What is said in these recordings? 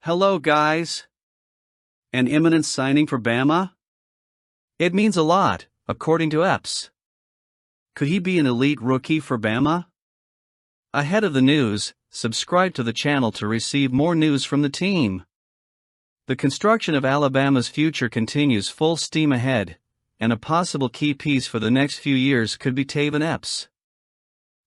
Hello guys. An imminent signing for Bama? It means a lot, according to EPS. Could he be an elite rookie for Bama? Ahead of the news, subscribe to the channel to receive more news from the team. The construction of Alabama's future continues full steam ahead, and a possible key piece for the next few years could be Taven Epps.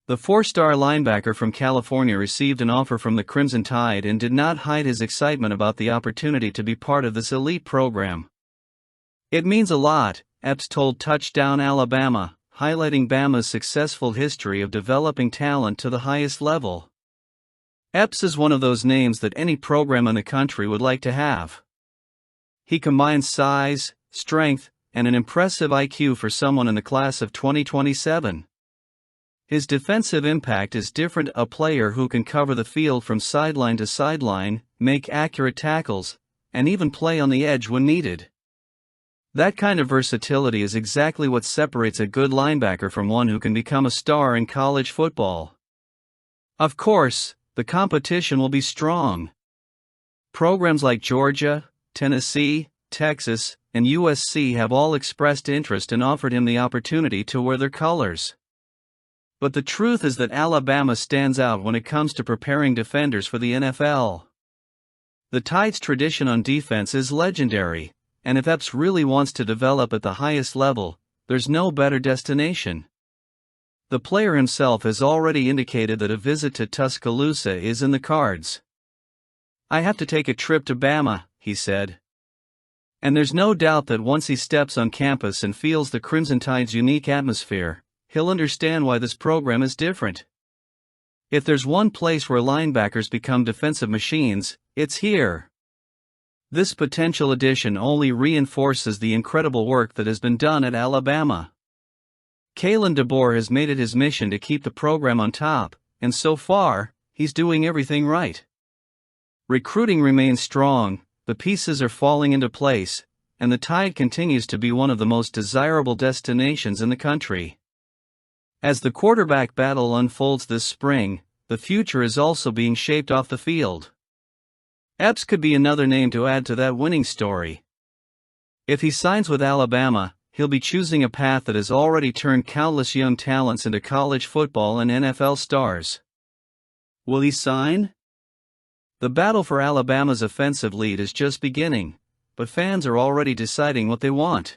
The four-star linebacker from California received an offer from the Crimson Tide and did not hide his excitement about the opportunity to be part of this elite program. It means a lot, Epps told Touchdown Alabama, highlighting Bama's successful history of developing talent to the highest level. Epps is one of those names that any program in the country would like to have. He combines size, strength, and an impressive IQ for someone in the class of 2027. His defensive impact is different: a player who can cover the field from sideline to sideline, make accurate tackles, and even play on the edge when needed. That kind of versatility is exactly what separates a good linebacker from one who can become a star in college football. Of course, the competition will be strong. Programs like Georgia, Tennessee, Texas, and USC have all expressed interest and offered him the opportunity to wear their colors. But the truth is that Alabama stands out when it comes to preparing defenders for the NFL. The Tide's tradition on defense is legendary, and if Epps really wants to develop at the highest level, there's no better destination. The player himself has already indicated that a visit to Tuscaloosa is in the cards. "I have to take a trip to Bama," he said. And there's no doubt that once he steps on campus and feels the Crimson Tide's unique atmosphere, he'll understand why this program is different. If there's one place where linebackers become defensive machines, it's here. This potential addition only reinforces the incredible work that has been done at Alabama. Kalen DeBoer has made it his mission to keep the program on top, and so far, he's doing everything right. Recruiting remains strong, the pieces are falling into place, and the Tide continues to be one of the most desirable destinations in the country. As the quarterback battle unfolds this spring, the future is also being shaped off the field. Epps could be another name to add to that winning story. If he signs with Alabama, he'll be choosing a path that has already turned countless young talents into college football and NFL stars. Will he sign? The battle for Alabama's offensive lead is just beginning, but fans are already deciding what they want.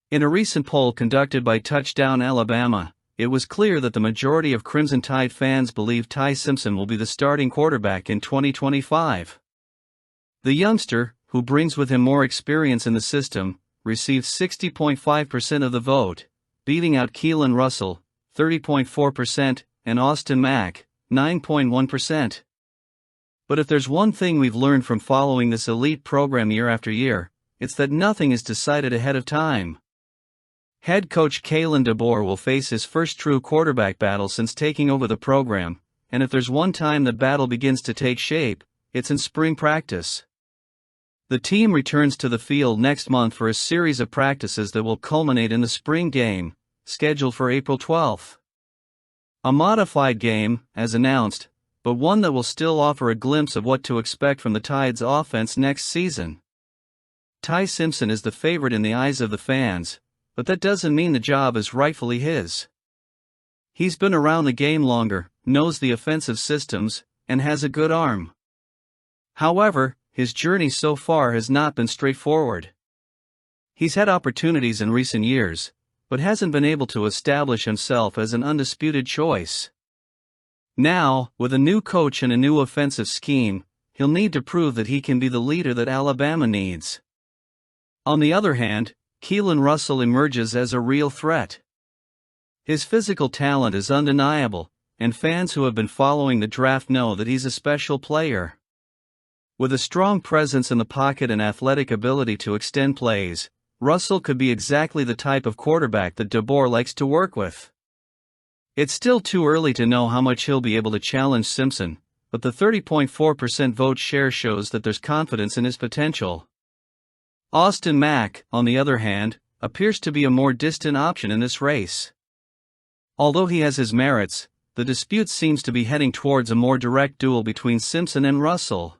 In a recent poll conducted by Touchdown Alabama, it was clear that the majority of Crimson Tide fans believe Ty Simpson will be the starting quarterback in 2025. The youngster, who brings with him more experience in the system, received 60.5% of the vote, beating out Keelan Russell, 30.4%, and Austin Mack, 9.1%. But if there's one thing we've learned from following this elite program year after year, it's that nothing is decided ahead of time. Head coach Kalen DeBoer will face his first true quarterback battle since taking over the program, and if there's one time the battle begins to take shape, it's in spring practice. The team returns to the field next month for a series of practices that will culminate in the spring game, scheduled for April 12th. A modified game, as announced, but one that will still offer a glimpse of what to expect from the Tide's offense next season. Ty Simpson is the favorite in the eyes of the fans, but that doesn't mean the job is rightfully his. He's been around the game longer, knows the offensive systems, and has a good arm. However, his journey so far has not been straightforward. He's had opportunities in recent years, but hasn't been able to establish himself as an undisputed choice. Now, with a new coach and a new offensive scheme, he'll need to prove that he can be the leader that Alabama needs. On the other hand, Keelan Russell emerges as a real threat. His physical talent is undeniable, and fans who have been following the draft know that he's a special player. With a strong presence in the pocket and athletic ability to extend plays, Russell could be exactly the type of quarterback that DeBoer likes to work with. It's still too early to know how much he'll be able to challenge Simpson, but the 30.4% vote share shows that there's confidence in his potential. Austin Mack, on the other hand, appears to be a more distant option in this race. Although he has his merits, the dispute seems to be heading towards a more direct duel between Simpson and Russell.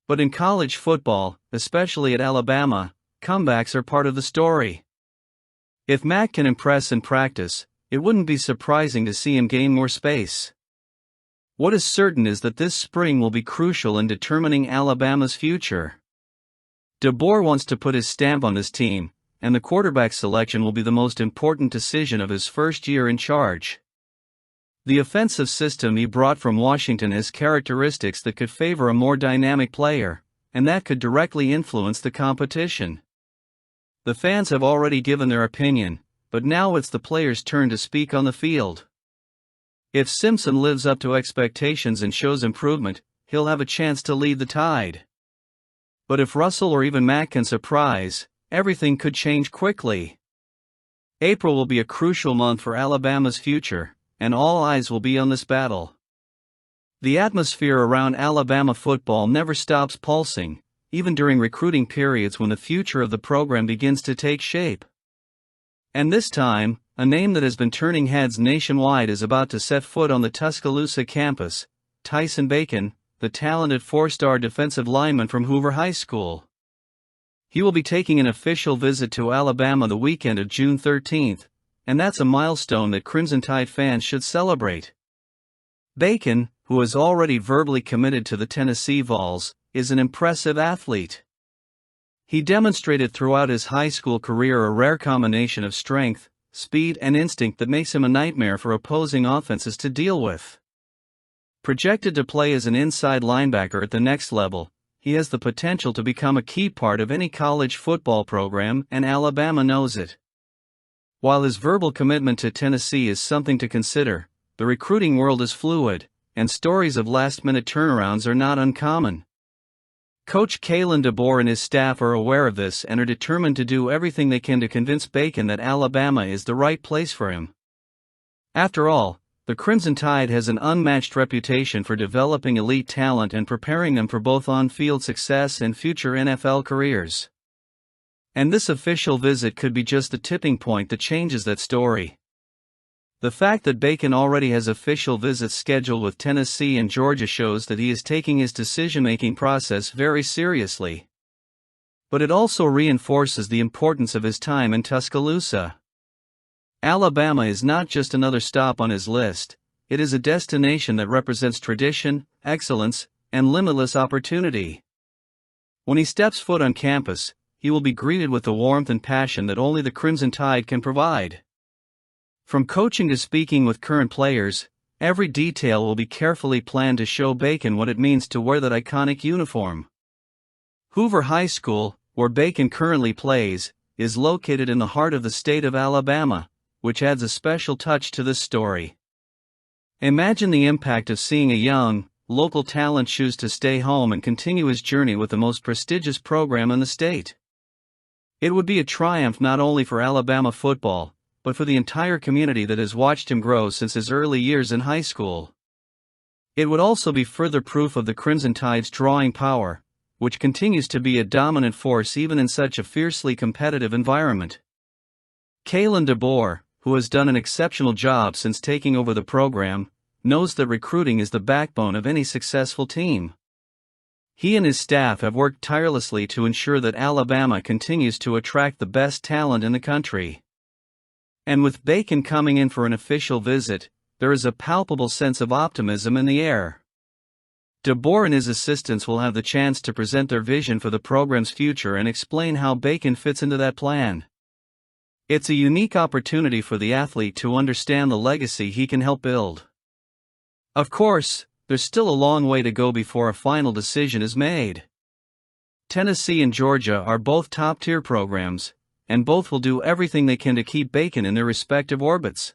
But in college football, especially at Alabama, comebacks are part of the story. If Mac can impress in practice, it wouldn't be surprising to see him gain more space. What is certain is that this spring will be crucial in determining Alabama's future. DeBoer wants to put his stamp on this team, and the quarterback selection will be the most important decision of his first year in charge. The offensive system he brought from Washington has characteristics that could favor a more dynamic player, and that could directly influence the competition. The fans have already given their opinion, but now it's the players' turn to speak on the field. If Simpson lives up to expectations and shows improvement, he'll have a chance to lead the Tide. But if Russell or even Mack can surprise, everything could change quickly. April will be a crucial month for Alabama's future, and all eyes will be on this battle. The atmosphere around Alabama football never stops pulsing, even during recruiting periods when the future of the program begins to take shape. And this time, a name that has been turning heads nationwide is about to set foot on the Tuscaloosa campus: Tyson Bacon, the talented four-star defensive lineman from Hoover High School. He will be taking an official visit to Alabama the weekend of June 13th, and that's a milestone that Crimson Tide fans should celebrate. Bacon, who is already verbally committed to the Tennessee Vols, is an impressive athlete. He demonstrated throughout his high school career a rare combination of strength, speed, and instinct that makes him a nightmare for opposing offenses to deal with. Projected to play as an inside linebacker at the next level, he has the potential to become a key part of any college football program, and Alabama knows it. While his verbal commitment to Tennessee is something to consider, the recruiting world is fluid, and stories of last-minute turnarounds are not uncommon. Coach Kalen DeBoer and his staff are aware of this and are determined to do everything they can to convince Bacon that Alabama is the right place for him. After all, the Crimson Tide has an unmatched reputation for developing elite talent and preparing them for both on-field success and future NFL careers. And this official visit could be just the tipping point that changes that story. The fact that Bacon already has official visits scheduled with Tennessee and Georgia shows that he is taking his decision-making process very seriously. But it also reinforces the importance of his time in Tuscaloosa. Alabama is not just another stop on his list, it is a destination that represents tradition, excellence, and limitless opportunity. When he steps foot on campus, he will be greeted with the warmth and passion that only the Crimson Tide can provide. From coaching to speaking with current players, every detail will be carefully planned to show Bacon what it means to wear that iconic uniform. Hoover High School, where Bacon currently plays, is located in the heart of the state of Alabama, which adds a special touch to this story. Imagine the impact of seeing a young, local talent choose to stay home and continue his journey with the most prestigious program in the state. It would be a triumph not only for Alabama football, but for the entire community that has watched him grow since his early years in high school. It would also be further proof of the Crimson Tide's drawing power, which continues to be a dominant force even in such a fiercely competitive environment. Kalen DeBoer, who has done an exceptional job since taking over the program, knows that recruiting is the backbone of any successful team. He and his staff have worked tirelessly to ensure that Alabama continues to attract the best talent in the country. And with Bacon coming in for an official visit, there is a palpable sense of optimism in the air. DeBoer and his assistants will have the chance to present their vision for the program's future and explain how Bacon fits into that plan. It's a unique opportunity for the athlete to understand the legacy he can help build. Of course, there's still a long way to go before a final decision is made. Tennessee and Georgia are both top-tier programs, and both will do everything they can to keep Bacon in their respective orbits.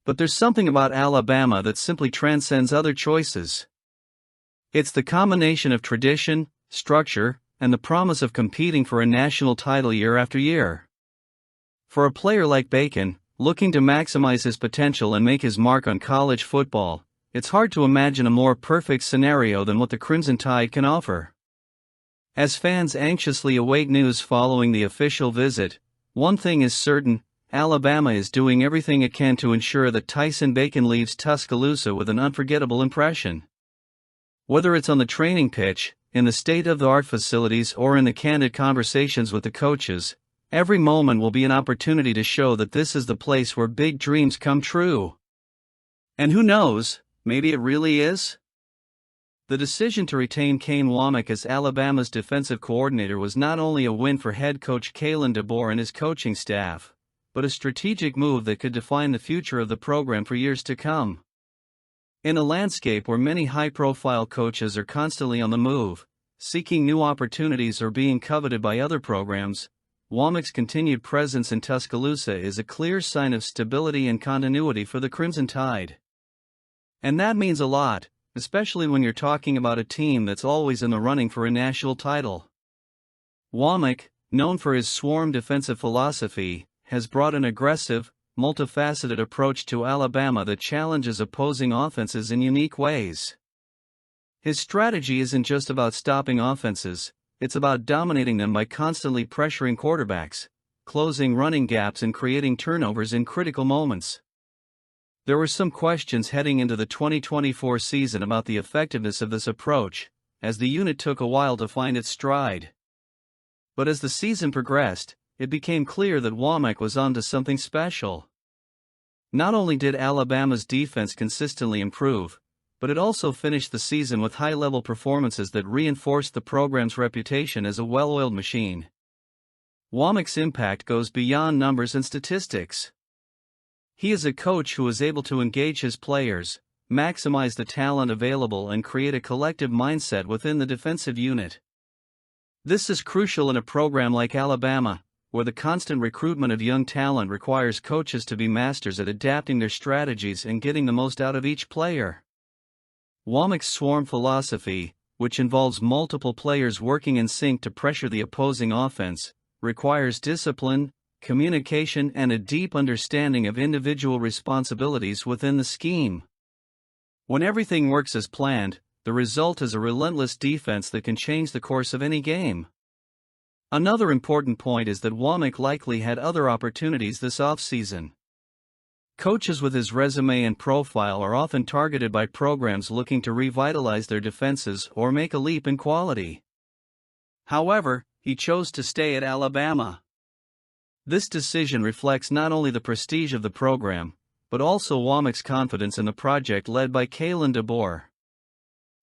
But there's something about Alabama that simply transcends other choices. It's the combination of tradition, structure, and the promise of competing for a national title year after year. For a player like Bacon, looking to maximize his potential and make his mark on college football, it's hard to imagine a more perfect scenario than what the Crimson Tide can offer. As fans anxiously await news following the official visit, one thing is certain: Alabama is doing everything it can to ensure that Tyson Bacon leaves Tuscaloosa with an unforgettable impression. Whether it's on the training pitch, in the state-of-the-art facilities or in the candid conversations with the coaches, every moment will be an opportunity to show that this is the place where big dreams come true. And who knows, maybe it really is? The decision to retain Kane Womack as Alabama's defensive coordinator was not only a win for head coach Kalen DeBoer and his coaching staff, but a strategic move that could define the future of the program for years to come. In a landscape where many high-profile coaches are constantly on the move, seeking new opportunities or being coveted by other programs, Womack's continued presence in Tuscaloosa is a clear sign of stability and continuity for the Crimson Tide. And that means a lot, especially when you're talking about a team that's always in the running for a national title. Womack, known for his swarm defensive philosophy, has brought an aggressive, multifaceted approach to Alabama that challenges opposing offenses in unique ways. His strategy isn't just about stopping offenses, it's about dominating them by constantly pressuring quarterbacks, closing running gaps and creating turnovers in critical moments. There were some questions heading into the 2024 season about the effectiveness of this approach, as the unit took a while to find its stride. But as the season progressed, it became clear that Womack was onto something special. Not only did Alabama's defense consistently improve, but it also finished the season with high-level performances that reinforced the program's reputation as a well-oiled machine. Womack's impact goes beyond numbers and statistics. He is a coach who is able to engage his players, maximize the talent available and create a collective mindset within the defensive unit. This is crucial in a program like Alabama, where the constant recruitment of young talent requires coaches to be masters at adapting their strategies and getting the most out of each player. Womack's swarm philosophy, which involves multiple players working in sync to pressure the opposing offense, requires discipline, communication and a deep understanding of individual responsibilities within the scheme. When everything works as planned, the result is a relentless defense that can change the course of any game. Another important point is that Womack likely had other opportunities this offseason. Coaches with his resume and profile are often targeted by programs looking to revitalize their defenses or make a leap in quality. However, he chose to stay at Alabama. This decision reflects not only the prestige of the program, but also Womack's confidence in the project led by Kalen DeBoer.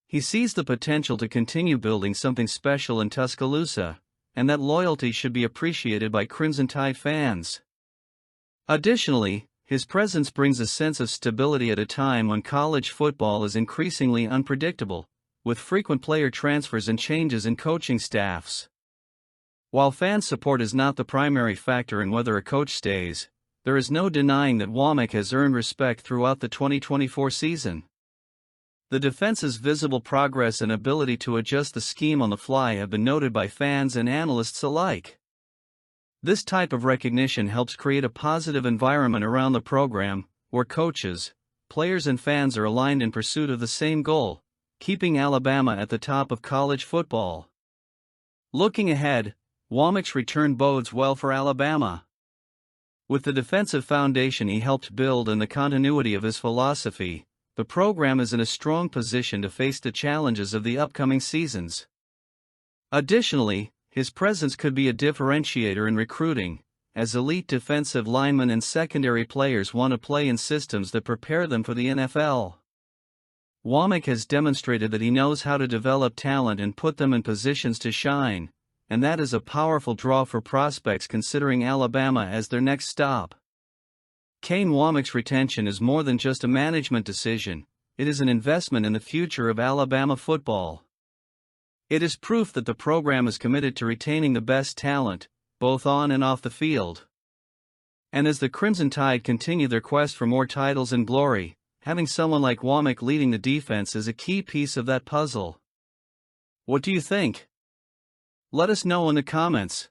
He sees the potential to continue building something special in Tuscaloosa, and that loyalty should be appreciated by Crimson Tide fans. Additionally, his presence brings a sense of stability at a time when college football is increasingly unpredictable, with frequent player transfers and changes in coaching staffs. While fan support is not the primary factor in whether a coach stays, there is no denying that Womack has earned respect throughout the 2024 season. The defense's visible progress and ability to adjust the scheme on the fly have been noted by fans and analysts alike. This type of recognition helps create a positive environment around the program, where coaches, players and fans are aligned in pursuit of the same goal, keeping Alabama at the top of college football. Looking ahead, Womack's return bodes well for Alabama. With the defensive foundation he helped build and the continuity of his philosophy, the program is in a strong position to face the challenges of the upcoming seasons. Additionally, his presence could be a differentiator in recruiting, as elite defensive linemen and secondary players want to play in systems that prepare them for the NFL. Womack has demonstrated that he knows how to develop talent and put them in positions to shine, and that is a powerful draw for prospects considering Alabama as their next stop. Kane Womack's retention is more than just a management decision, it is an investment in the future of Alabama football. It is proof that the program is committed to retaining the best talent, both on and off the field. And as the Crimson Tide continue their quest for more titles and glory, having someone like Womack leading the defense is a key piece of that puzzle. What do you think? Let us know in the comments.